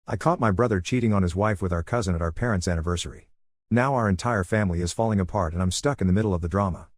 I caught my brother cheating on his wife with our cousin at our parents' anniversary. Now our entire family is falling apart and I'm stuck in the middle of the drama.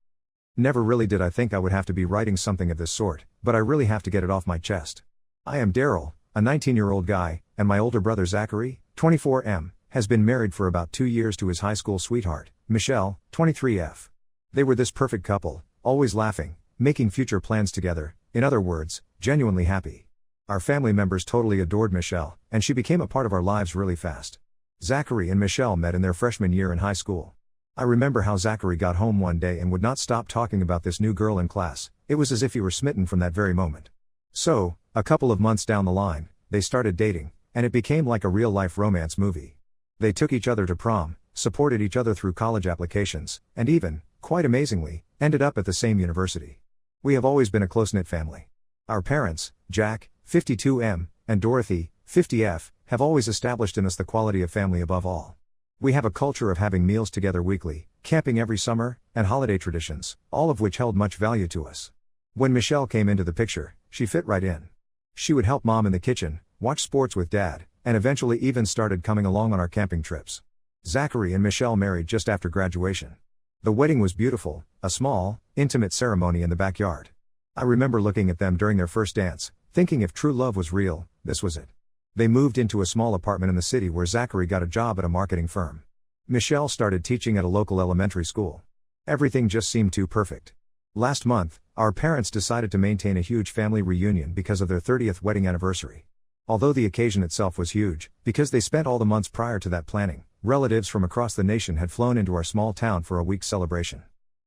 Never really did I think I would have to be writing something of this sort, but I really have to get it off my chest. I am Daryl, a 19-year-old guy, and my older brother Zachary, 24M, has been married for about 2 years to his high school sweetheart, Michelle, 23F. They were this perfect couple, always laughing, making future plans together, in other words, genuinely happy. Our family members totally adored Michelle, and she became a part of our lives really fast. Zachary and Michelle met in their freshman year in high school. I remember how Zachary got home one day and would not stop talking about this new girl in class. It was as if he were smitten from that very moment. So, a couple of months down the line, they started dating, and it became like a real-life romance movie. They took each other to prom, supported each other through college applications, and even, quite amazingly, ended up at the same university. We have always been a close-knit family. Our parents, Jack, 52M, and Dorothy, 50F, have always established in us the quality of family above all. We have a culture of having meals together weekly, camping every summer, and holiday traditions, all of which held much value to us. When Michelle came into the picture, she fit right in. She would help mom in the kitchen, watch sports with dad, and eventually even started coming along on our camping trips. Zachary and Michelle married just after graduation. The wedding was beautiful, a small, intimate ceremony in the backyard. I remember looking at them during their first dance, thinking if true love was real, this was it. They moved into a small apartment in the city where Zachary got a job at a marketing firm. Michelle started teaching at a local elementary school. Everything just seemed too perfect. Last month, our parents decided to maintain a huge family reunion because of their 30th wedding anniversary. Although the occasion itself was huge, because they spent all the months prior to that planning, relatives from across the nation had flown into our small town for a week's celebration.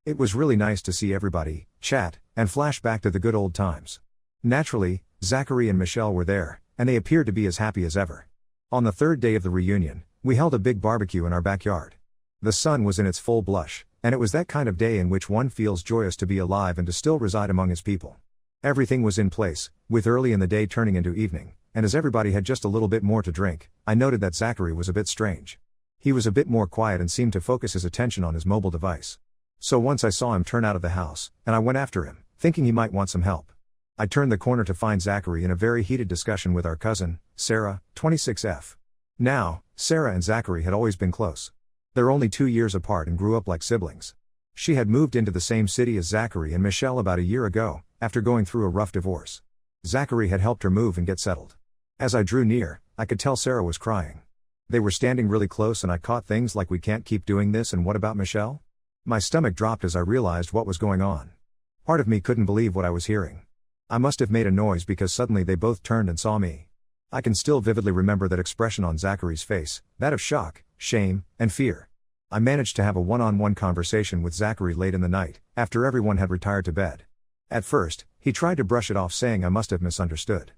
It was really nice to see everybody, chat, and flash back to the good old times. Naturally, Zachary and Michelle were there, and they appeared to be as happy as ever. On the third day of the reunion, we held a big barbecue in our backyard. The sun was in its full blush, and it was that kind of day in which one feels joyous to be alive and to still reside among his people. Everything was in place, with early in the day turning into evening, and as everybody had just a little bit more to drink, I noted that Zachary was a bit strange. He was a bit more quiet and seemed to focus his attention on his mobile device. So once I saw him turn out of the house, and I went after him, thinking he might want some help. I turned the corner to find Zachary in a very heated discussion with our cousin, Sarah, 26F. Now, Sarah and Zachary had always been close. They're only 2 years apart and grew up like siblings. She had moved into the same city as Zachary and Michelle about a year ago, after going through a rough divorce. Zachary had helped her move and get settled. As I drew near, I could tell Sarah was crying. They were standing really close and I caught things like "we can't keep doing this and what about Michelle?" My stomach dropped as I realized what was going on. Part of me couldn't believe what I was hearing. I must have made a noise because suddenly they both turned and saw me. I can still vividly remember that expression on Zachary's face, that of shock, shame, and fear. I managed to have a one-on-one conversation with Zachary late in the night, after everyone had retired to bed. At first, he tried to brush it off saying I must have misunderstood.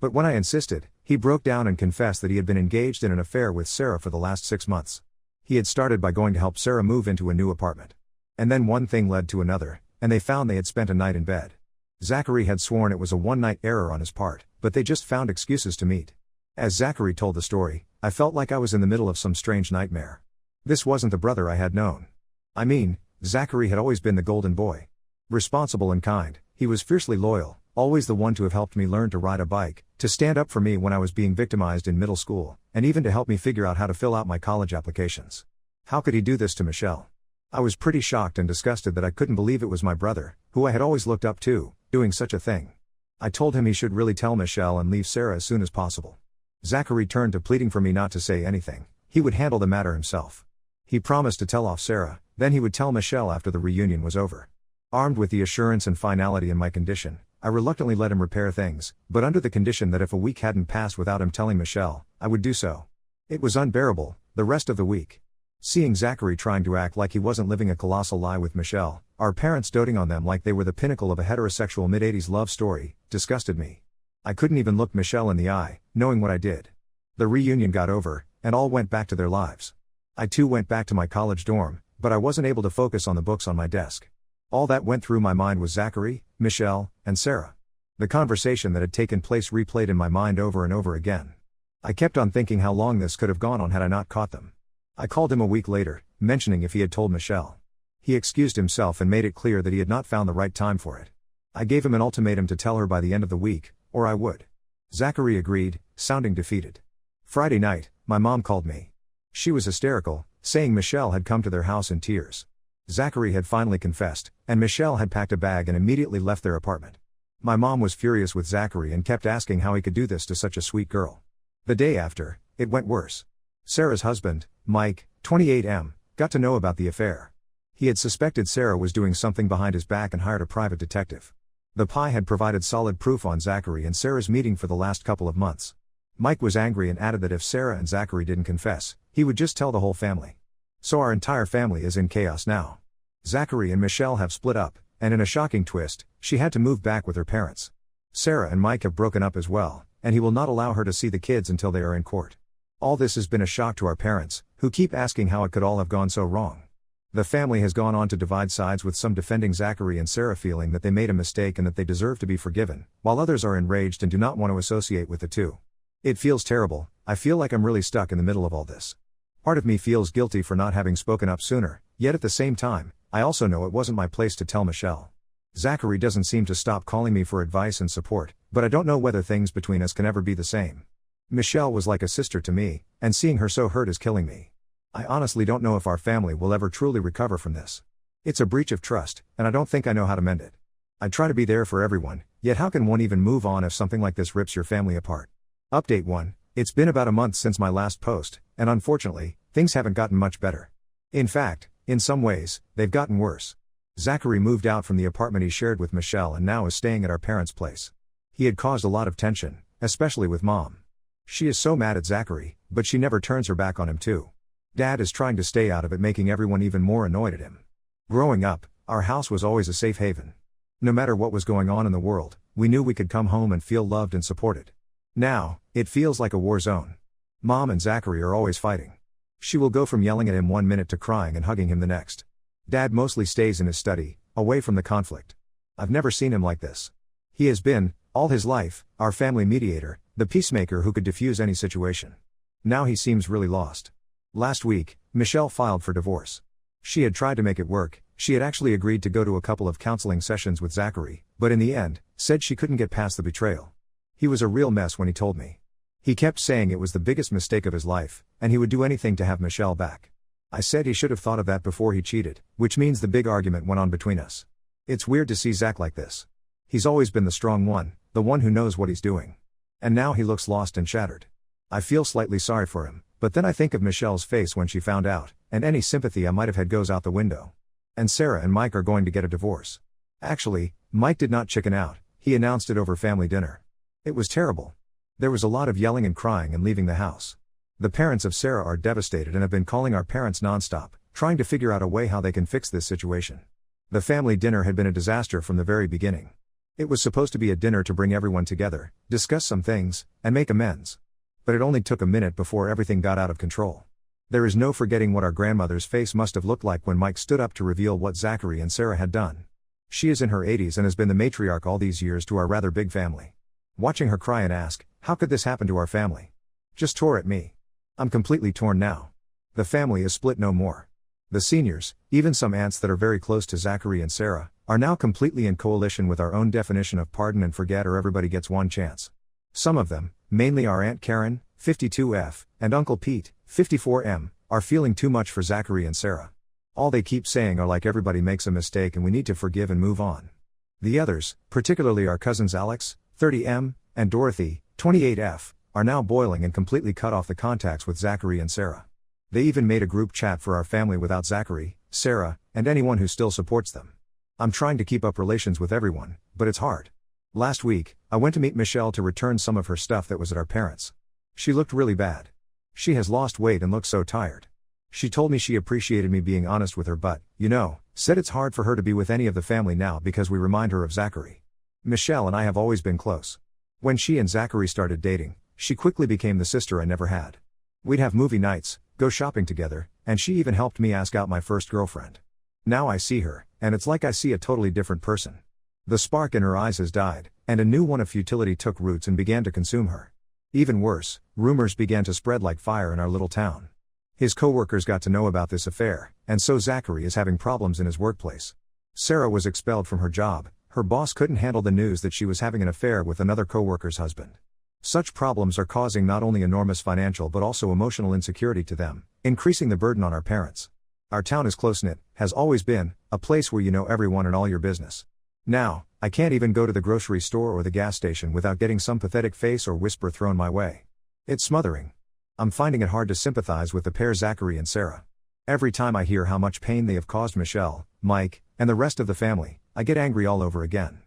But when I insisted, he broke down and confessed that he had been engaged in an affair with Sarah for the last 6 months. He had started by going to help Sarah move into a new apartment. And then one thing led to another, and they found they had spent a night in bed. Zachary had sworn it was a one-night error on his part, but they just found excuses to meet. As Zachary told the story, I felt like I was in the middle of some strange nightmare. This wasn't the brother I had known. I mean, Zachary had always been the golden boy. Responsible and kind, he was fiercely loyal, always the one to have helped me learn to ride a bike, to stand up for me when I was being victimized in middle school, and even to help me figure out how to fill out my college applications. How could he do this to Michelle? I was pretty shocked and disgusted that I couldn't believe it was my brother, who I had always looked up to, doing such a thing. I told him he should really tell Michelle and leave Sarah as soon as possible. Zachary turned to pleading for me not to say anything. He would handle the matter himself. He promised to tell off Sarah, then he would tell Michelle after the reunion was over. Armed with the assurance and finality in my condition, I reluctantly let him repair things, but under the condition that if a week hadn't passed without him telling Michelle, I would do so. It was unbearable, the rest of the week. Seeing Zachary trying to act like he wasn't living a colossal lie with Michelle, our parents doting on them like they were the pinnacle of a heterosexual mid-80s love story, disgusted me. I couldn't even look Michelle in the eye, knowing what I did. The reunion got over, and all went back to their lives. I too went back to my college dorm, but I wasn't able to focus on the books on my desk. All that went through my mind was Zachary, Michelle, and Sarah. The conversation that had taken place replayed in my mind over and over again. I kept on thinking how long this could have gone on had I not caught them. I called him a week later, mentioning if he had told Michelle. He excused himself and made it clear that he had not found the right time for it. I gave him an ultimatum to tell her by the end of the week, or I would. Zachary agreed, sounding defeated. Friday night, my mom called me. She was hysterical, saying Michelle had come to their house in tears. Zachary had finally confessed, and Michelle had packed a bag and immediately left their apartment. My mom was furious with Zachary and kept asking how he could do this to such a sweet girl. The day after, it went worse. Sarah's husband, Mike, 28M, got to know about the affair. He had suspected Sarah was doing something behind his back and hired a private detective. The PI had provided solid proof on Zachary and Sarah's meeting for the last couple of months. Mike was angry and added that if Sarah and Zachary didn't confess, he would just tell the whole family. So our entire family is in chaos now. Zachary and Michelle have split up, and in a shocking twist, she had to move back with her parents. Sarah and Mike have broken up as well, and he will not allow her to see the kids until they are in court. All this has been a shock to our parents, who keep asking how it could all have gone so wrong. The family has gone on to divide sides, with some defending Zachary and Sarah, feeling that they made a mistake and that they deserve to be forgiven, while others are enraged and do not want to associate with the two. It feels terrible. I feel like I'm really stuck in the middle of all this. Part of me feels guilty for not having spoken up sooner, yet at the same time, I also know it wasn't my place to tell Michelle. Zachary doesn't seem to stop calling me for advice and support, but I don't know whether things between us can ever be the same. Michelle was like a sister to me, and seeing her so hurt is killing me. I honestly don't know if our family will ever truly recover from this. It's a breach of trust, and I don't think I know how to mend it. I try to be there for everyone, yet how can one even move on if something like this rips your family apart? Update 1. It's been about a month since my last post, and unfortunately, things haven't gotten much better. In fact, in some ways, they've gotten worse. Zachary moved out from the apartment he shared with Michelle and now is staying at our parents' place. He had caused a lot of tension, especially with Mom. She is so mad at Zachary, but she never turns her back on him too. Dad is trying to stay out of it, making everyone even more annoyed at him. Growing up, our house was always a safe haven. No matter what was going on in the world, we knew we could come home and feel loved and supported. Now, it feels like a war zone. Mom and Zachary are always fighting. She will go from yelling at him one minute to crying and hugging him the next. Dad mostly stays in his study, away from the conflict. I've never seen him like this. He has been, all his life, our family mediator, the peacemaker who could diffuse any situation. Now he seems really lost. Last week, Michelle filed for divorce. She had tried to make it work. She had actually agreed to go to a couple of counseling sessions with Zachary, but in the end, said she couldn't get past the betrayal. He was a real mess when he told me. He kept saying it was the biggest mistake of his life, and he would do anything to have Michelle back. I said he should have thought of that before he cheated, which means the big argument went on between us. It's weird to see Zach like this. He's always been the strong one, the one who knows what he's doing. And now he looks lost and shattered. I feel slightly sorry for him, but then I think of Michelle's face when she found out, and any sympathy I might have had goes out the window. And Sarah and Mike are going to get a divorce. Actually, Mike did not chicken out. He announced it over family dinner. It was terrible. There was a lot of yelling and crying and leaving the house. The parents of Sarah are devastated and have been calling our parents nonstop, trying to figure out a way how they can fix this situation. The family dinner had been a disaster from the very beginning. It was supposed to be a dinner to bring everyone together, discuss some things, and make amends. But it only took a minute before everything got out of control. There is no forgetting what our grandmother's face must have looked like when Mike stood up to reveal what Zachary and Sarah had done. She is in her 80s and has been the matriarch all these years to our rather big family. Watching her cry and ask, "How could this happen to our family?" just tore at me. I'm completely torn now. The family is split no more. The seniors, even some aunts that are very close to Zachary and Sarah, are now completely in coalition with our own definition of pardon and forget, or everybody gets one chance. Some of them, mainly our Aunt Karen, 52F, and Uncle Pete, 54M, are feeling too much for Zachary and Sarah. All they keep saying are like everybody makes a mistake and we need to forgive and move on. The others, particularly our cousins Alex, 30M, and Dorothy, 28F, are now boiling and completely cut off the contacts with Zachary and Sarah. They even made a group chat for our family without Zachary, Sarah, and anyone who still supports them. I'm trying to keep up relations with everyone, but it's hard. Last week, I went to meet Michelle to return some of her stuff that was at our parents'. She looked really bad. She has lost weight and looks so tired. She told me she appreciated me being honest with her, but, said it's hard for her to be with any of the family now because we remind her of Zachary. Michelle and I have always been close. When she and Zachary started dating, she quickly became the sister I never had. We'd have movie nights, go shopping together, and she even helped me ask out my first girlfriend. Now I see her, and it's like I see a totally different person. The spark in her eyes has died, and a new one of futility took roots and began to consume her. Even worse, rumors began to spread like fire in our little town. His co-workers got to know about this affair, and so Zachary is having problems in his workplace. Sarah was expelled from her job. Her boss couldn't handle the news that she was having an affair with another co-worker's husband. Such problems are causing not only enormous financial but also emotional insecurity to them, increasing the burden on our parents. Our town is close-knit, has always been, a place where you know everyone and all your business. Now, I can't even go to the grocery store or the gas station without getting some pathetic face or whisper thrown my way. It's smothering. I'm finding it hard to sympathize with the pair Zachary and Sarah. Every time I hear how much pain they have caused Michelle, Mike, and the rest of the family, I get angry all over again.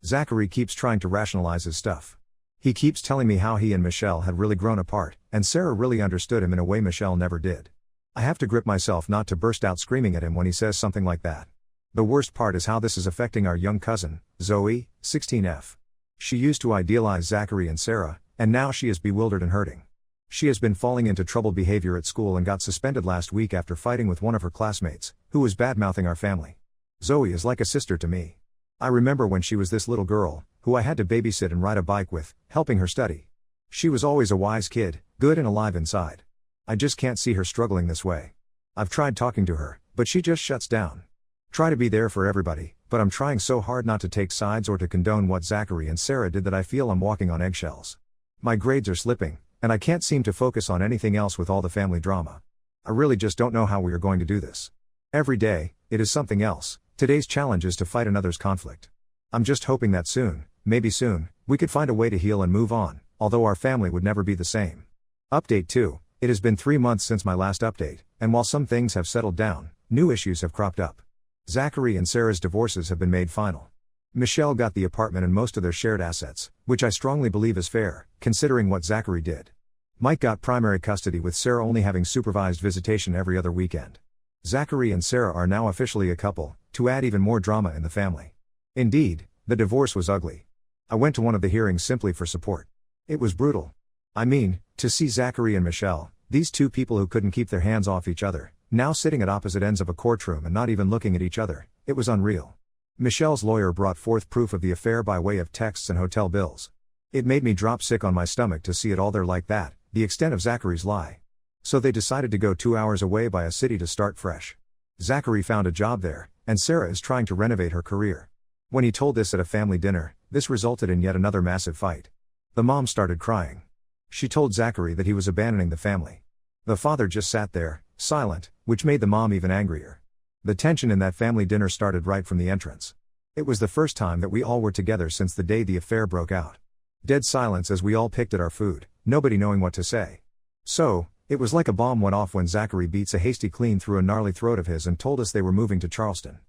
Zachary keeps trying to rationalize his stuff. He keeps telling me how he and Michelle had really grown apart, and Sarah really understood him in a way Michelle never did. I have to grip myself not to burst out screaming at him when he says something like that. The worst part is how this is affecting our young cousin, Zoe, 16F. She used to idealize Zachary and Sarah, and now she is bewildered and hurting. She has been falling into troubled behavior at school and got suspended last week after fighting with one of her classmates, who was bad-mouthing our family. Zoe is like a sister to me. I remember when she was this little girl, who I had to babysit and ride a bike with, helping her study. She was always a wise kid, good and alive inside. I just can't see her struggling this way. I've tried talking to her, but she just shuts down. Try to be there for everybody, but I'm trying so hard not to take sides or to condone what Zachary and Sarah did that I feel I'm walking on eggshells. My grades are slipping, and I can't seem to focus on anything else with all the family drama. I really just don't know how we are going to do this. Every day, it is something else. Today's challenge is to fight another's conflict. I'm just hoping that soon, maybe soon, we could find a way to heal and move on, although our family would never be the same. Update 2. It has been 3 months since my last update, and while some things have settled down, new issues have cropped up. Zachary and Sarah's divorces have been made final. Michelle got the apartment and most of their shared assets, which I strongly believe is fair, considering what Zachary did. Mike got primary custody with Sarah only having supervised visitation every other weekend. Zachary and Sarah are now officially a couple, to add even more drama in the family. Indeed, the divorce was ugly. I went to one of the hearings simply for support. It was brutal. I mean, to see Zachary and Michelle, these two people who couldn't keep their hands off each other, now sitting at opposite ends of a courtroom and not even looking at each other, it was unreal. Michelle's lawyer brought forth proof of the affair by way of texts and hotel bills. It made me drop sick on my stomach to see it all there like that, the extent of Zachary's lie. So they decided to go 2 hours away by a city to start fresh. Zachary found a job there, and Sarah is trying to renovate her career. When he told this at a family dinner, this resulted in yet another massive fight. The mom started crying. She told Zachary that he was abandoning the family. The father just sat there, silent, which made the mom even angrier. The tension in that family dinner started right from the entrance. It was the first time that we all were together since the day the affair broke out. Dead silence as we all picked at our food, nobody knowing what to say. So, it was like a bomb went off when Zachary beats a hasty clean through a gnarly throat of his and told us they were moving to Charleston.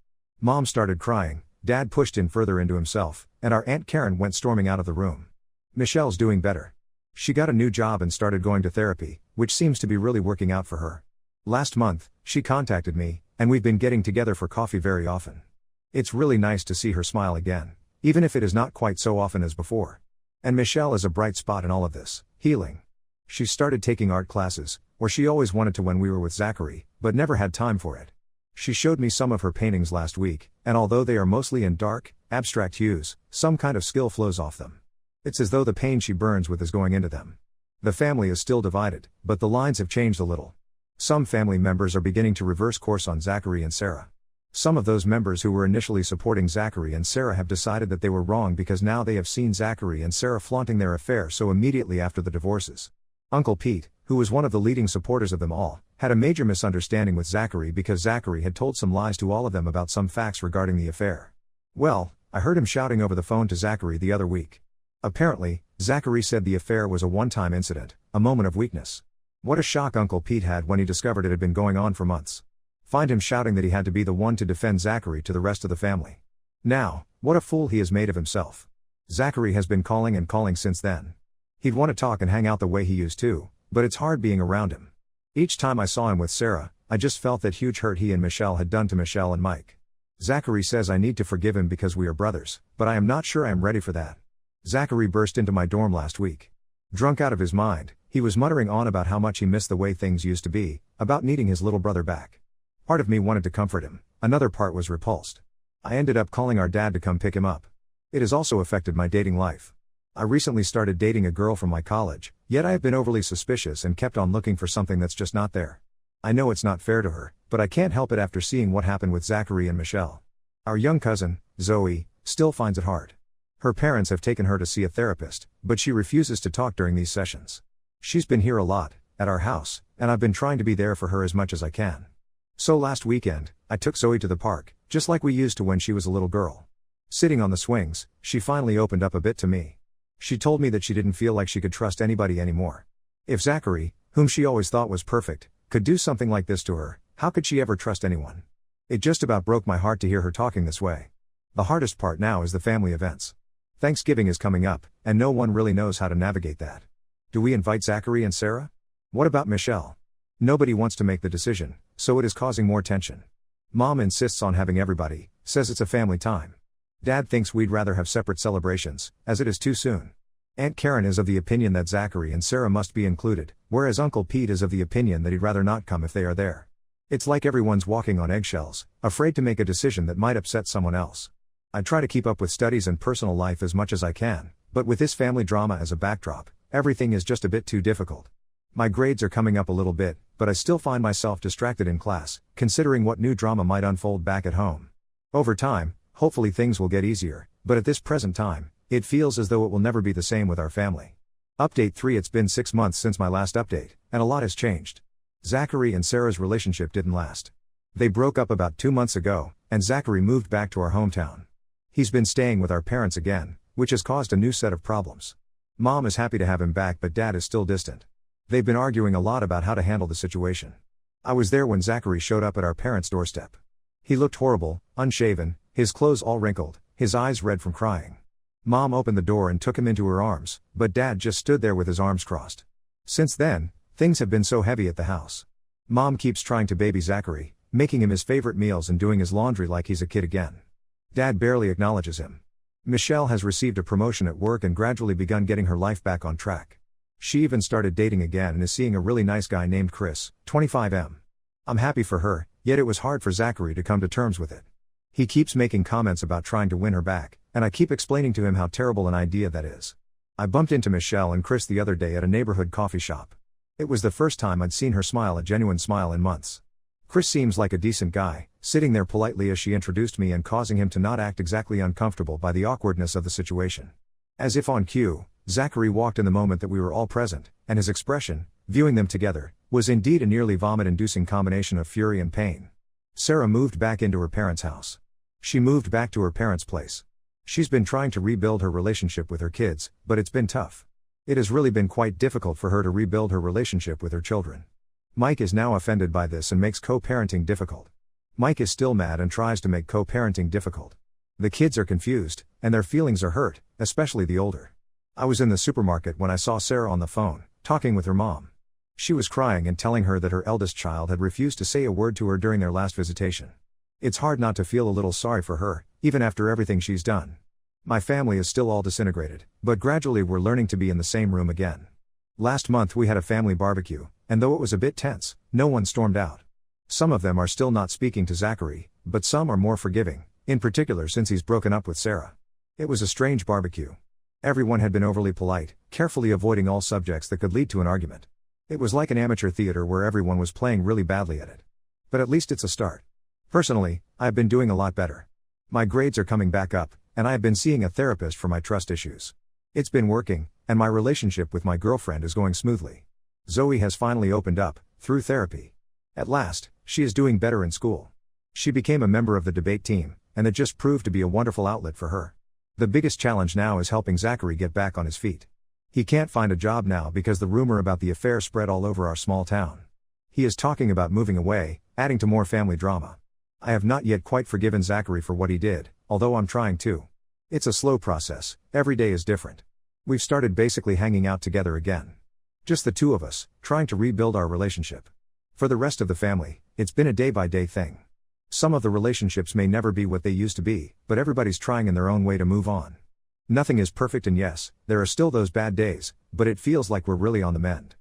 Mom started crying, Dad pushed in further into himself, and our Aunt Karen went storming out of the room. Michelle's doing better. She got a new job and started going to therapy, which seems to be really working out for her. Last month, she contacted me, and we've been getting together for coffee very often. It's really nice to see her smile again, even if it is not quite so often as before. And Michelle is a bright spot in all of this, healing. She started taking art classes, or she always wanted to when we were with Zachary, but never had time for it. She showed me some of her paintings last week, and although they are mostly in dark, abstract hues, some kind of skill flows off them. It's as though the pain she burns with is going into them. The family is still divided, but the lines have changed a little. Some family members are beginning to reverse course on Zachary and Sarah. Some of those members who were initially supporting Zachary and Sarah have decided that they were wrong because now they have seen Zachary and Sarah flaunting their affair so immediately after the divorces. Uncle Pete, who was one of the leading supporters of them all, had a major misunderstanding with Zachary because Zachary had told some lies to all of them about some facts regarding the affair. Well, I heard him shouting over the phone to Zachary the other week. Apparently, Zachary said the affair was a one-time incident, a moment of weakness. What a shock Uncle Pete had when he discovered it had been going on for months. Find him shouting that he had to be the one to defend Zachary to the rest of the family. Now, what a fool he has made of himself. Zachary has been calling and calling since then. He'd want to talk and hang out the way he used to, but it's hard being around him. Each time I saw him with Sarah, I just felt that huge hurt he and Michelle had done to Michelle and Mike. Zachary says I need to forgive him because we are brothers, but I am not sure I am ready for that. Zachary burst into my dorm last week. Drunk out of his mind, he was muttering on about how much he missed the way things used to be, about needing his little brother back. Part of me wanted to comfort him, another part was repulsed. I ended up calling our dad to come pick him up. It has also affected my dating life. I recently started dating a girl from my college, yet I have been overly suspicious and kept on looking for something that's just not there. I know it's not fair to her, but I can't help it after seeing what happened with Zachary and Michelle. Our young cousin, Zoe, still finds it hard. Her parents have taken her to see a therapist, but she refuses to talk during these sessions. She's been here a lot, at our house, and I've been trying to be there for her as much as I can. So last weekend, I took Zoe to the park, just like we used to when she was a little girl. Sitting on the swings, she finally opened up a bit to me. She told me that she didn't feel like she could trust anybody anymore. If Zachary, whom she always thought was perfect, could do something like this to her, how could she ever trust anyone? It just about broke my heart to hear her talking this way. The hardest part now is the family events. Thanksgiving is coming up, and no one really knows how to navigate that. Do we invite Zachary and Sarah? What about Michelle? Nobody wants to make the decision, so it is causing more tension. Mom insists on having everybody, says it's a family time. Dad thinks we'd rather have separate celebrations, as it is too soon. Aunt Karen is of the opinion that Zachary and Sarah must be included, whereas Uncle Pete is of the opinion that he'd rather not come if they are there. It's like everyone's walking on eggshells, afraid to make a decision that might upset someone else. I try to keep up with studies and personal life as much as I can, but with this family drama as a backdrop, everything is just a bit too difficult. My grades are coming up a little bit, but I still find myself distracted in class, considering what new drama might unfold back at home. Over time, hopefully things will get easier, but at this present time, it feels as though it will never be the same with our family. Update 3. It's been 6 months since my last update, and a lot has changed. Zachary and Sarah's relationship didn't last. They broke up about 2 months ago, and Zachary moved back to our hometown. He's been staying with our parents again, which has caused a new set of problems. Mom is happy to have him back, but Dad is still distant. They've been arguing a lot about how to handle the situation. I was there when Zachary showed up at our parents' doorstep. He looked horrible, unshaven, his clothes all wrinkled, his eyes red from crying. Mom opened the door and took him into her arms, but Dad just stood there with his arms crossed. Since then, things have been so heavy at the house. Mom keeps trying to baby Zachary, making him his favorite meals and doing his laundry like he's a kid again. Dad barely acknowledges him. Michelle has received a promotion at work and gradually begun getting her life back on track. She even started dating again and is seeing a really nice guy named Chris, 25M. I'm happy for her, yet it was hard for Zachary to come to terms with it. He keeps making comments about trying to win her back, and I keep explaining to him how terrible an idea that is. I bumped into Michelle and Chris the other day at a neighborhood coffee shop. It was the first time I'd seen her smile a genuine smile in months. Chris seems like a decent guy, sitting there politely as she introduced me and causing him to not act exactly uncomfortable by the awkwardness of the situation. As if on cue, Zachary walked in the moment that we were all present, and his expression, viewing them together, was indeed a nearly vomit-inducing combination of fury and pain. Sarah moved back into her parents' house. She moved back to her parents' place. She's been trying to rebuild her relationship with her kids, but it's been tough. It has really been quite difficult for her to rebuild her relationship with her children. Mike is now offended by this and makes co-parenting difficult. Mike is still mad and tries to make co-parenting difficult. The kids are confused, and their feelings are hurt, especially the older. I was in the supermarket when I saw Sarah on the phone, talking with her mom. She was crying and telling her that her eldest child had refused to say a word to her during their last visitation. It's hard not to feel a little sorry for her, even after everything she's done. My family is still all disintegrated, but gradually we're learning to be in the same room again. Last month we had a family barbecue, and though it was a bit tense, no one stormed out. Some of them are still not speaking to Zachary, but some are more forgiving, in particular since he's broken up with Sarah. It was a strange barbecue. Everyone had been overly polite, carefully avoiding all subjects that could lead to an argument. It was like an amateur theater where everyone was playing really badly at it. But at least it's a start. Personally, I've been doing a lot better. My grades are coming back up, and I have been seeing a therapist for my trust issues. It's been working, and my relationship with my girlfriend is going smoothly. Zoe has finally opened up, through therapy. At last, she is doing better in school. She became a member of the debate team, and it just proved to be a wonderful outlet for her. The biggest challenge now is helping Zachary get back on his feet. He can't find a job now because the rumor about the affair spread all over our small town. He is talking about moving away, adding to more family drama. I have not yet quite forgiven Zachary for what he did, although I'm trying to. It's a slow process, every day is different. We've started basically hanging out together again. Just the two of us, trying to rebuild our relationship. For the rest of the family, it's been a day-by-day thing. Some of the relationships may never be what they used to be, but everybody's trying in their own way to move on. Nothing is perfect, and yes, there are still those bad days, but it feels like we're really on the mend.